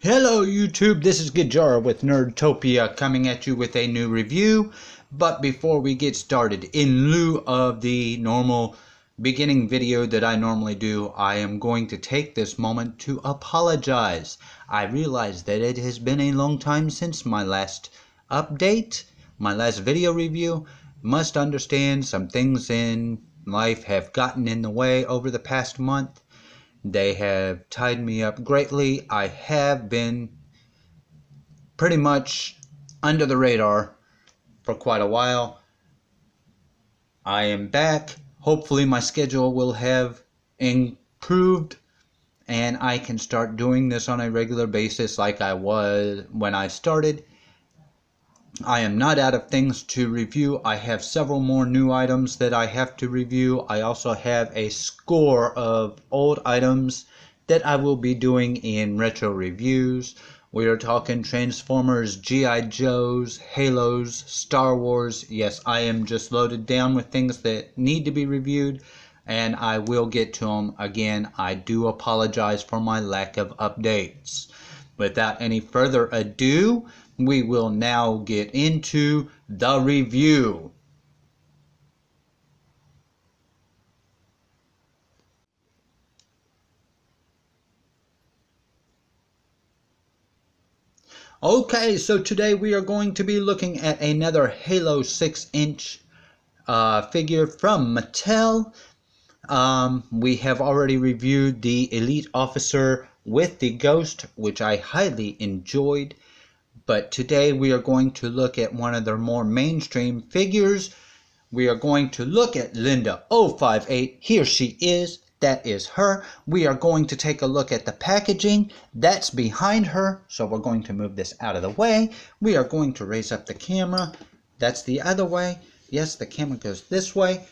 Hello YouTube, this is Gajara with Nerdtopia coming at you with a new review. But before we get started, in lieu of the normal beginning video that I normally do, I am going to take this moment to apologize. I realize that it has been a long time since my last update, my last video review. Must understand some things in life have gotten in the way over the past month. They have tied me up greatly. I have been pretty much under the radar for quite a while. I am back. Hopefully my schedule will have improved and I can start doing this on a regular basis like I was when I started. I am not out of things to review. I have several more new items that I have to review. I also have a score of old items that I will be doing in retro reviews. We are talking Transformers, G.I. Joes, Halos, Star Wars. Yes, I am just loaded down with things that need to be reviewed, and I will get to them. Again, I do apologize for my lack of updates. Without any further ado, we will now get into the review. Okay, so today we are going to be looking at another Halo 6-inch figure from Mattel. We have already reviewed the Elite Officer with the Ghost, which I highly enjoyed. But today we are going to look at one of their more mainstream figures. We are going to look at Linda-058. Here she is. That is her. We are going to take a look at the packaging. That's behind her. So we're going to move this out of the way. We are going to raise up the camera. That's the other way. Yes, the camera goes this way.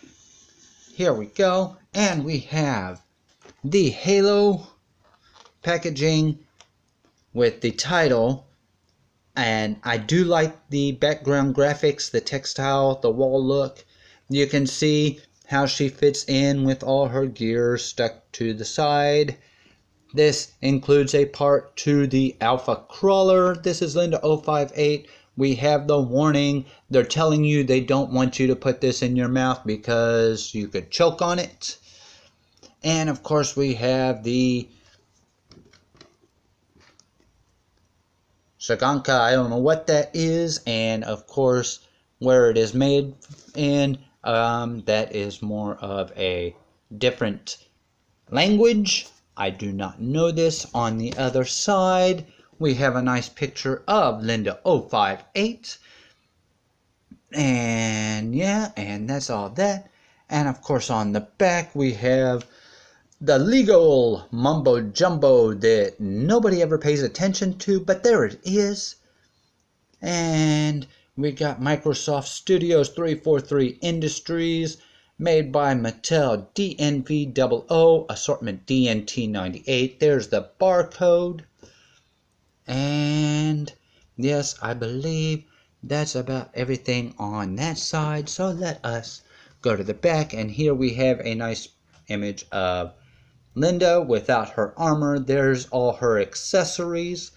Here we go. And we have the Halo packaging with the title. And I do like the background graphics, the textile, the wall look. You can see how she fits in with all her gear stuck to the side. This includes a part to the Alpha Crawler. This is Linda-058. We have the warning. They're telling you they don't want you to put this in your mouth because you could choke on it. And of course we have the Saganka, I don't know what that is, and of course where it is made in, that is more of a different language. I do not know this. On the other side we have a nice picture of Linda-058, and yeah, and that's all that. And of course on the back we have the legal mumbo jumbo that nobody ever pays attention to, but there it is. And we got Microsoft Studios 343 Industries, made by Mattel, DNV00, assortment DNT98. There's the barcode. And yes, I believe that's about everything on that side. So let us go to the back, and here we have a nice image of Linda without her armor. There's all her accessories.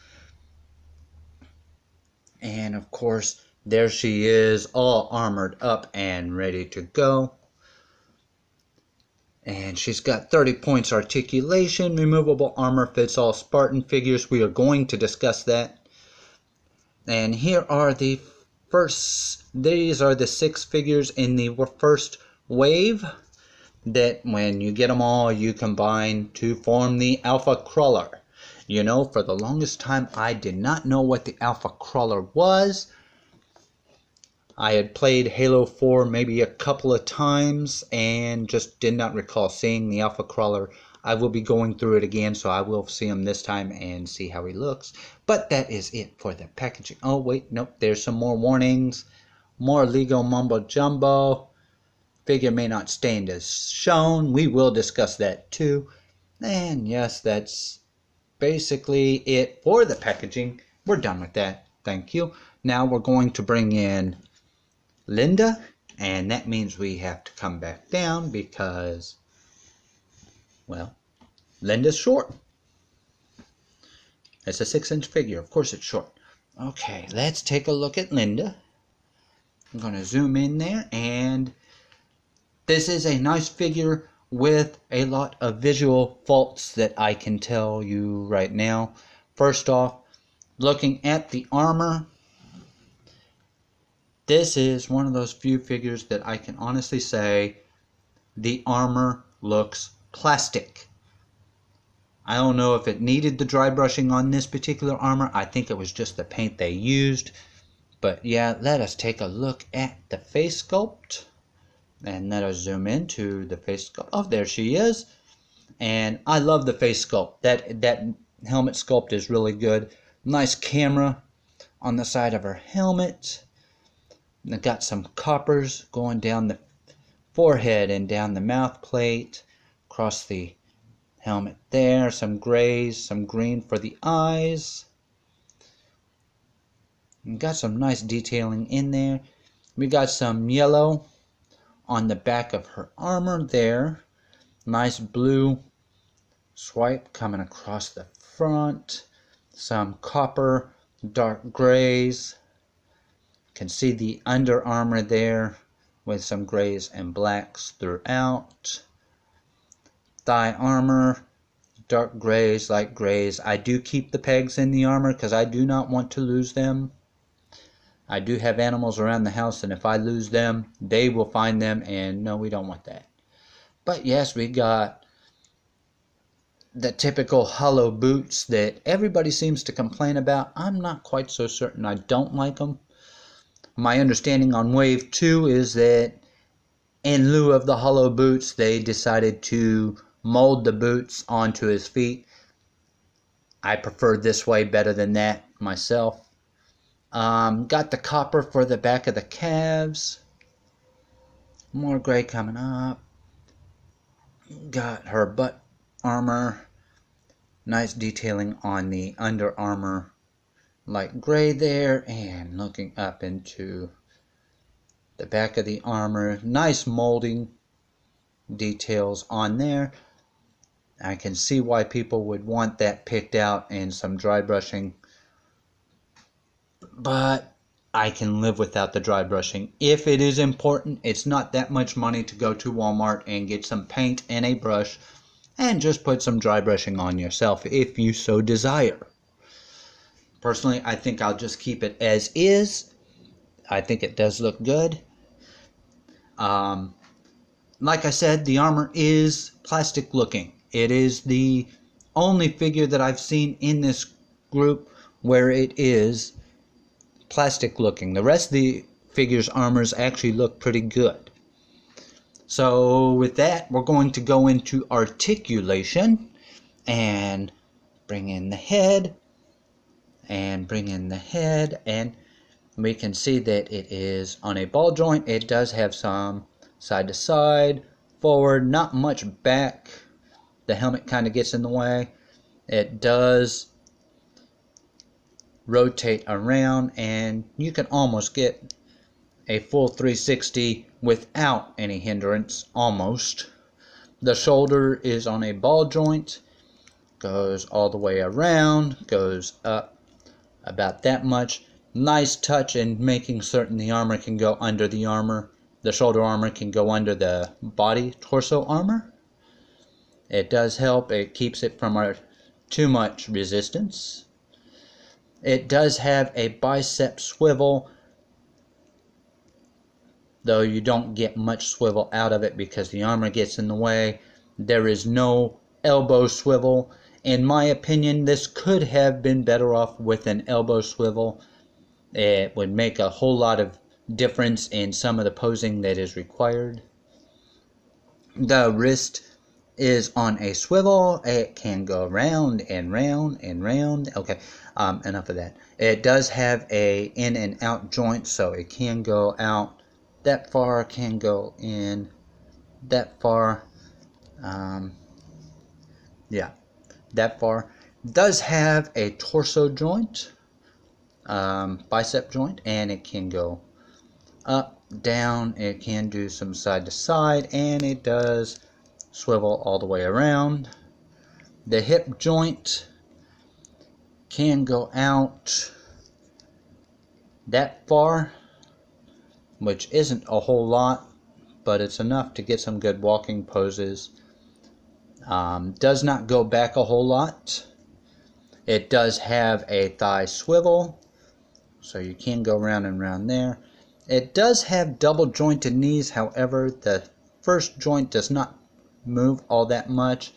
And of course, there she is, all armored up and ready to go. And she's got 30 points articulation, removable armor, fits all Spartan figures. We are going to discuss that. And here are the these are the 6 figures in the first wave, that when you get them all, you combine to form the Alpha Crawler. You know, for the longest time, I did not know what the Alpha Crawler was. I had played Halo 4 maybe a couple of times and just did not recall seeing the Alpha Crawler. I will be going through it again, so I will see him this time and see how he looks. But that is it for the packaging. Oh, wait, nope, there's some more warnings. More legal mumbo jumbo. Figure may not stand as shown. We will discuss that too. And yes, that's basically it for the packaging. We're done with that. Thank you. Now we're going to bring in Linda, and that means we have to come back down because, well, Linda's short. It's a 6-inch figure. Of course it's short. Okay, let's take a look at Linda. I'm going to zoom in there, and this is a nice figure with a lot of visual faults that I can tell you right now. First off, looking at the armor, this is one of those few figures that I can honestly say the armor looks plastic. I don't know if it needed the dry brushing on this particular armor. I think it was just the paint they used. But yeah, let us take a look at the face sculpt. And let us zoom into the face sculpt. Oh, there she is. And I love the face sculpt. That helmet sculpt is really good. Nice camera on the side of her helmet. And it got some coppers going down the forehead and down the mouth plate, across the helmet there. Some grays, some green for the eyes. And got some nice detailing in there. We got some yellow on the back of her armor there. Nice blue swipe coming across the front. Some copper, dark grays. Can see the under armor there with some grays and blacks throughout. Thigh armor, dark grays, light grays. I do keep the pegs in the armor because I do not want to lose them. I do have animals around the house, and if I lose them, they will find them, and no, we don't want that. But yes, we got the typical hollow boots that everybody seems to complain about. I'm not quite so certain I don't like them. My understanding on Wave 2 is that in lieu of the hollow boots, they decided to mold the boots onto his feet. I prefer this way better than that myself. Got the copper for the back of the calves. More gray coming up. Got her butt armor. Nice detailing on the under armor. Light gray there. And looking up into the back of the armor. Nice molding details on there. I can see why people would want that picked out and some dry brushing. But I can live without the dry brushing. If it is important, it's not that much money to go to Walmart and get some paint and a brush and just put some dry brushing on yourself if you so desire. Personally, I think I'll just keep it as is. I think it does look good. Like I said, the armor is plastic looking. It is the only figure that I've seen in this group where it is plastic looking. The rest of the figure's armors actually look pretty good. So with that, we're going to go into articulation and bring in the head and bring in the head, and we can see that it is on a ball joint. It does have some side to side, forward, not much back. The helmet kind of gets in the way. It does rotate around, and you can almost get a full 360 without any hindrance, almost. The shoulder is on a ball joint, goes all the way around, goes up about that much. Nice touch in making certain the armor can go under the armor. The shoulder armor can go under the body torso armor. It does help. It keeps it from too much resistance. It does have a bicep swivel, though you don't get much swivel out of it because the armor gets in the way. There is no elbow swivel. In my opinion, this could have been better off with an elbow swivel. It would make a whole lot of difference in some of the posing that is required. The wrist is on a swivel. It can go round and round and round. Okay, enough of that. It does have a in and out joint, so it can go out that far, can go in that far. Yeah, that far. Does have a torso joint, bicep joint, and it can go up, down. It can do some side to side, and it does swivel all the way around. The hip joint can go out that far, which isn't a whole lot, but it's enough to get some good walking poses. Does not go back a whole lot. It does have a thigh swivel, so you can go round and round there. It does have double jointed knees, however, the first joint does not move all that much.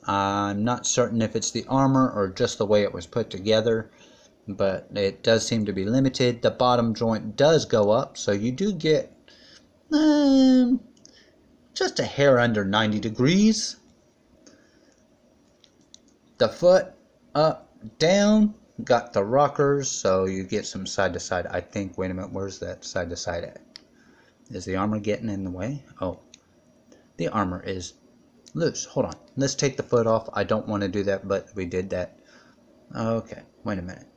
I'm not certain if it's the armor or just the way it was put together, but it does seem to be limited. The bottom joint does go up, so you do get just a hair under 90 degrees. The foot up, down, got the rockers, so you get some side to side. I think, wait a minute, where's that side to side at? Is the armor getting in the way? Oh, the armor is loose. Hold on, let's take the foot off. I don't want to do that, but we did that. Okay, wait a minute.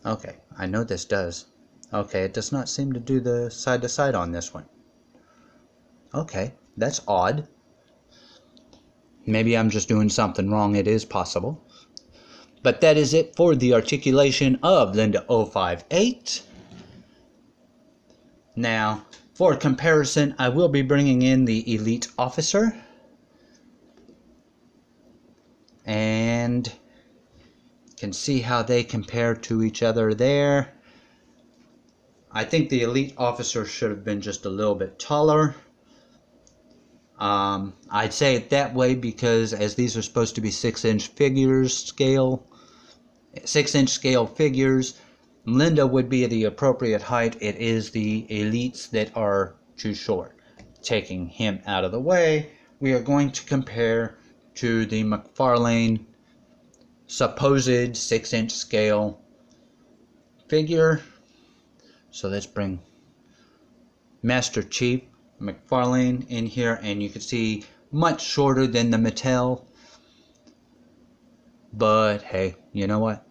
Okay, I know this does. Okay, it does not seem to do the side to side on this one. Okay, that's odd. Maybe I'm just doing something wrong. It is possible. But that is it for the articulation of Linda-058. Now, for comparison, I will be bringing in the Elite Officer. And you can see how they compare to each other there. I think the Elite Officer should have been just a little bit taller. I'd say it that way because as these are supposed to be 6-inch figures scale, 6-inch scale figures, Linda would be the appropriate height. It is the Elites that are too short. Taking him out of the way, we are going to compare to the McFarlane supposed 6-inch scale figure. So let's bring Master Chief McFarlane in here, and you can see much shorter than the Mattel. But hey, you know what?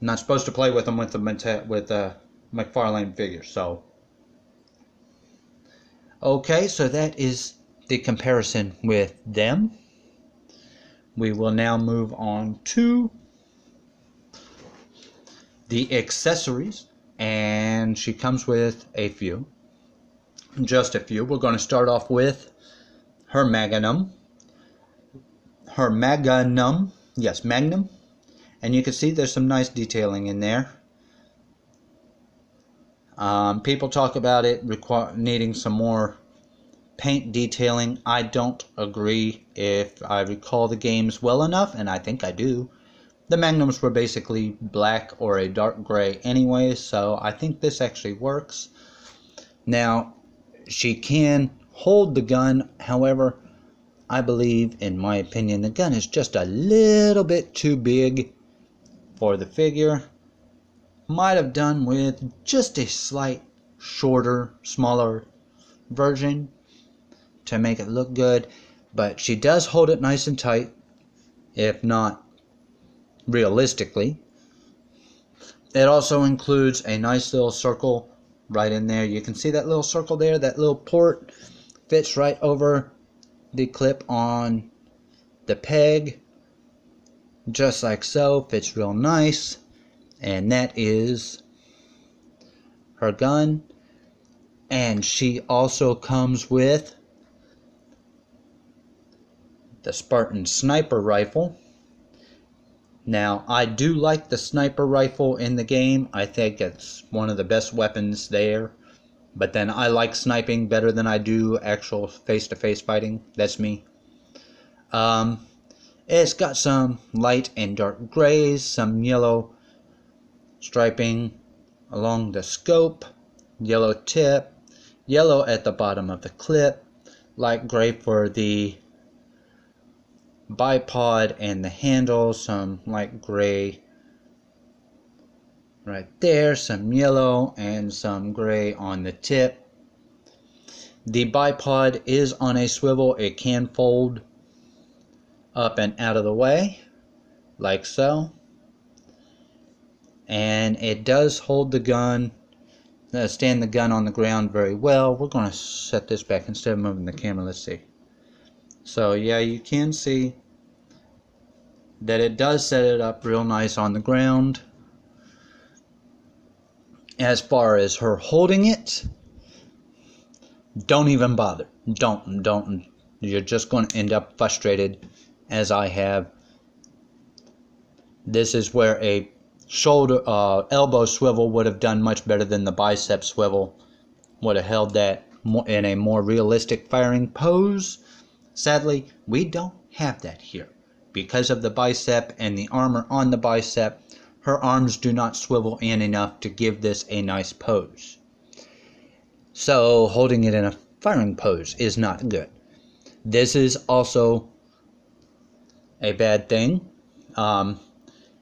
I'm not supposed to play with them with the McFarlane figure. So okay, so that is the comparison with them. We will now move on to the accessories, and she comes with a few. Just a few. We're going to start off with her Magnum. Yes, Magnum. And you can see there's some nice detailing in there. People talk about it needing some more paint detailing. I don't agree. If I recall the games well enough, and I think I do, the Magnums were basically black or a dark gray anyway, so I think this actually works. Now, she can hold the gun, however, I believe, in my opinion, the gun is just a little bit too big for the figure. Might have done with just a slight shorter, smaller version to make it look good, but she does hold it nice and tight, if not realistically. It also includes a nice little circle right in there. You can see that little circle there, that little port fits right over the clip on the peg, just like so. Fits real nice, and that is her gun. And she also comes with the Spartan sniper rifle. Now, I do like the sniper rifle in the game. I think it's one of the best weapons there. But then I like sniping better than I do actual face-to-face fighting. That's me. It's got some light and dark grays, some yellow striping along the scope, yellow tip, yellow at the bottom of the clip, light gray for the bipod and the handle, some light gray right there, some yellow and some gray on the tip. The bipod is on a swivel. It can fold up and out of the way like so, and it does hold the gun, stand the gun on the ground very well. We're going to set this back instead of moving the camera. Let's see. So yeah, you can see that it does set it up real nice on the ground. As far as her holding it, don't even bother. Don't. You're just going to end up frustrated, as I have. This is where a shoulder, elbow swivel would have done much better than the bicep swivel. Would have held that in a more realistic firing pose. Sadly, we don't have that here. Because of the bicep and the armor on the bicep, her arms do not swivel in enough to give this a nice pose. So holding it in a firing pose is not good. This is also a bad thing.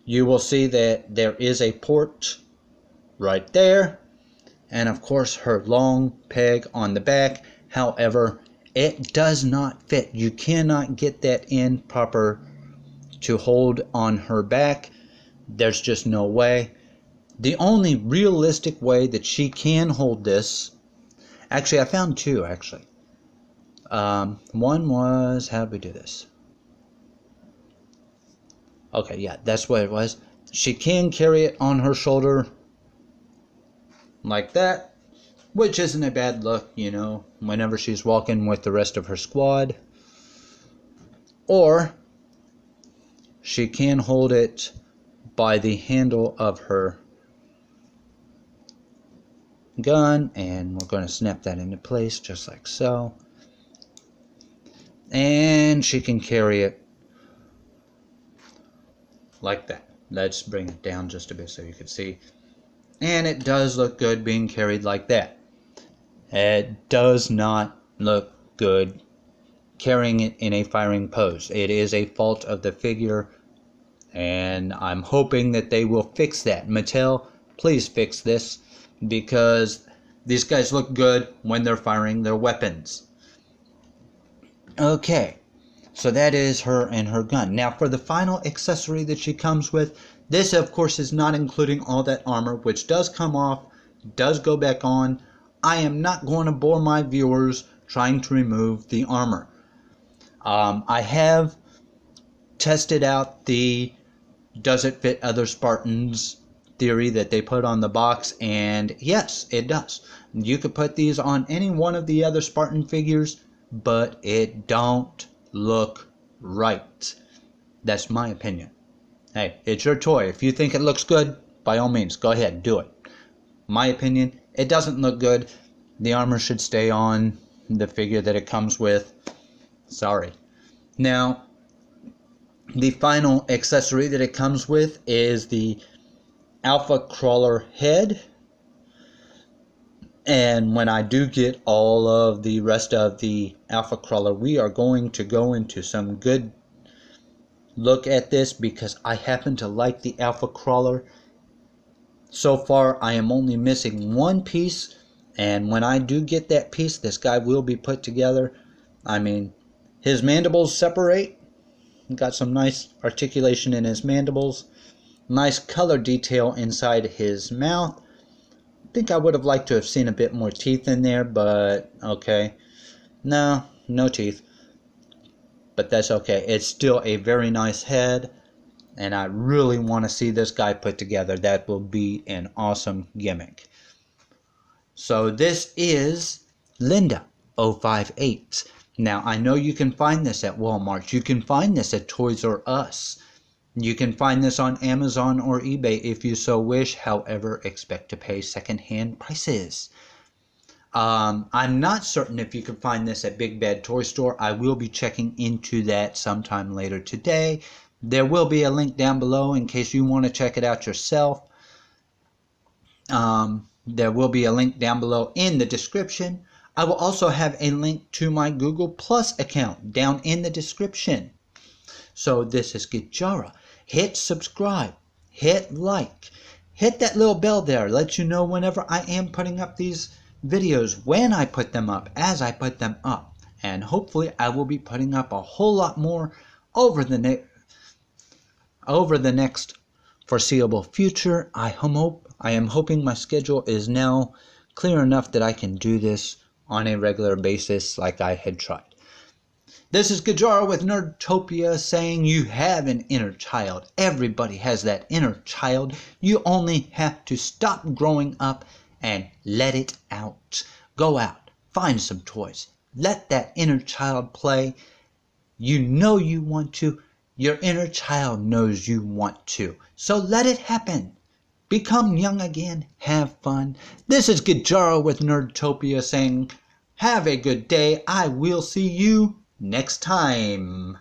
You will see that there is a port right there, and of course her long peg on the back. However, it does not fit. You cannot get that in proper to hold on her back. There's just no way. The only realistic way that she can hold this, actually I found two actually. One was, how did we do this? Okay, yeah, that's what it was. She can carry it on her shoulder like that, which isn't a bad look, you know, whenever she's walking with the rest of her squad. Or she can hold it by the handle of her gun, and we're going to snap that into place just like so. And she can carry it like that. Let's bring it down just a bit so you can see. And it does look good being carried like that. It does not look good carrying it in a firing pose. It is a fault of the figure, and I'm hoping that they will fix that. Mattel, please fix this, because these guys look good when they're firing their weapons. Okay, so that is her and her gun. Now for the final accessory that she comes with, this of course is not including all that armor, which does come off, does go back on. I am not going to bore my viewers trying to remove the armor. I have tested out the does it fit other Spartans theory that they put on the box, and yes, it does. You could put these on any one of the other Spartan figures, but it don't look right. That's my opinion. Hey, it's your toy. If you think it looks good, by all means, go ahead, do it. My opinion, it doesn't look good. The armor should stay on the figure that it comes with. Sorry. Now, the final accessory that it comes with is the Alpha Crawler head. And when I do get all of the rest of the Alpha Crawler, we are going to go into some good look at this, because I happen to like the Alpha Crawler. So far, I am only missing one piece, and when I do get that piece, this guy will be put together. I mean, his mandibles separate. Got some nice articulation in his mandibles. Nice color detail inside his mouth. I think I would have liked to have seen a bit more teeth in there, but okay. No teeth. But that's okay. It's still a very nice head, and I really want to see this guy put together. That will be an awesome gimmick. So this is Linda-058. Now, I know you can find this at Walmart. You can find this at Toys R Us. You can find this on Amazon or eBay if you so wish. However, expect to pay second-hand prices. I'm not certain if you can find this at Big Bad Toy Store. I will be checking into that sometime later today. There will be a link down below in case you want to check it out yourself. There will be a link down below in the description. I will also have a link to my Google Plus account down in the description. So this is Gijara. Hit subscribe, hit like, hit that little bell there. Let you know whenever I am putting up these videos, when I put them up, as I put them up. And hopefully I will be putting up a whole lot more over the next foreseeable future. I am hoping my schedule is now clear enough that I can do this on a regular basis like I had tried. This is Gajara with Nerdtopia saying you have an inner child. Everybody has that inner child. You only have to stop growing up and let it out. Go out, find some toys. Let that inner child play. You know you want to. Your inner child knows you want to. So let it happen. Become young again. Have fun. This is Gajara with Nerdtopia saying, have a good day. I will see you next time.